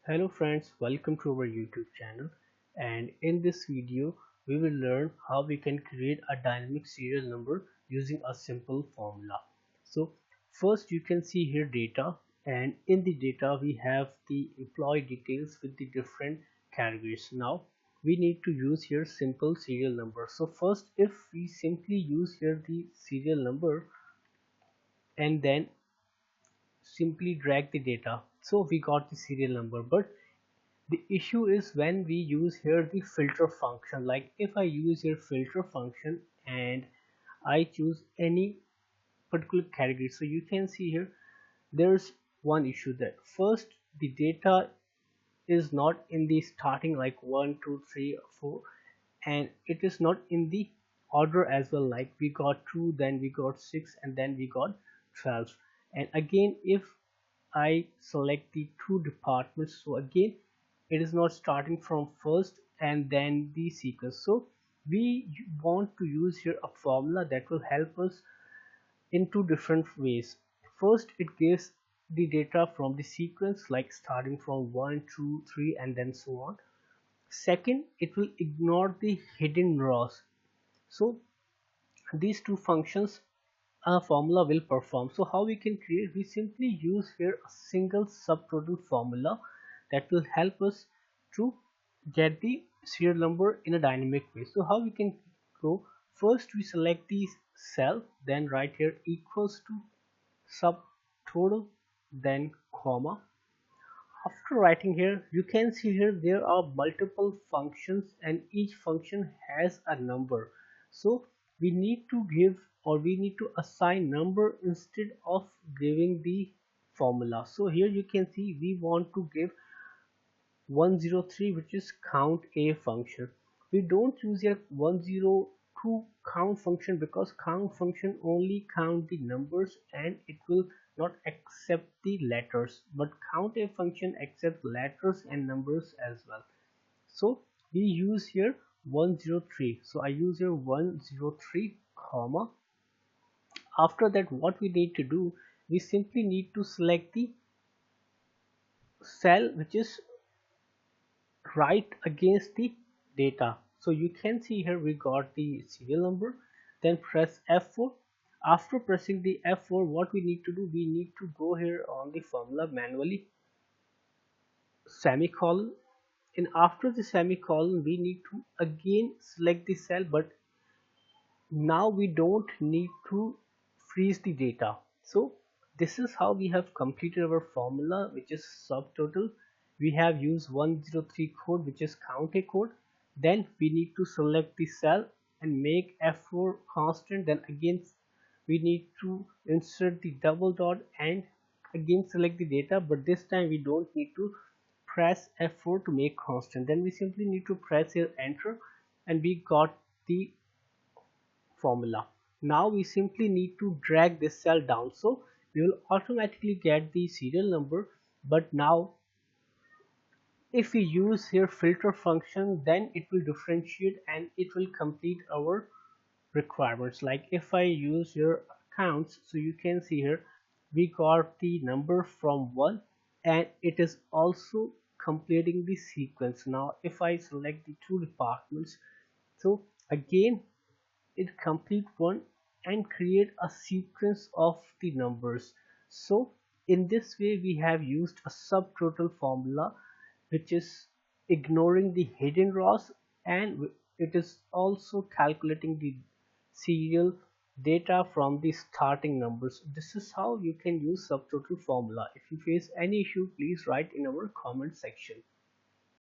Hello friends, welcome to our YouTube channel, and in this video we will learn how we can create a dynamic serial number using a simple formula. So first you can see here data, and in the data we have the employee details with the different categories. Now we need to use here simple serial number. So first, if we simply use here the serial number and then simply drag the data, so we got the serial number. But the issue is when we use here the filter function. Like if I use here filter function and I choose any particular category, so you can see here there's one issue, that first the data is not in the starting like 1 2 3 4, and it is not in the order as well. Like we got 2, then we got 6, and then we got 12. And again, if I select the two departments, so again it is not starting from first and then the sequence. So we want to use here a formula that will help us in two different ways. First, it gives the data from the sequence, like starting from 1 2 3 and then so on. Second, it will ignore the hidden rows. So these two functions a formula will perform. So how we can create? We simply use here a single subtotal formula that will help us to get the serial number in a dynamic way. So how we can go? First we select the cell, then write here equals to subtotal, then comma. After writing here, you can see here there are multiple functions and each function has a number. So we need to give, or we need to assign number instead of giving the formula. So here you can see we want to give 103, which is count a function. We don't use here 102 count function because count function only count the numbers and it will not accept the letters, but count a function accepts letters and numbers as well. So we use here 103. So I use here 103 comma. After that, what we need to do, we simply need to select the cell which is right against the data. So you can see here we got the serial number, then press F4. After pressing the F4, what we need to do, we need to go here on the formula manually, semicolon, and after the semicolon we need to again select the cell, but now we don't need to freeze the data. So this is how we have completed our formula, which is subtotal. We have used 103 code, which is count a code. Then we need to select the cell and make F4 constant. Then again we need to insert the double dot and again select the data, but this time we don't need to press F4 to make constant. Then we simply need to press here enter, and we got the formula. Now we simply need to drag this cell down, so we will automatically get the serial number. But now if we use here filter function, then it will differentiate and it will complete our requirements. Like if I use here counts, so you can see here we got the number from 1 and it is also completing the sequence. Now if I select the two departments, so again it complete one and create a sequence of the numbers. So in this way we have used a subtotal formula which is ignoring the hidden rows, and it is also calculating the serial data from the starting numbers. This is how you can use subtotal formula. If you face any issue, please write in our comment section.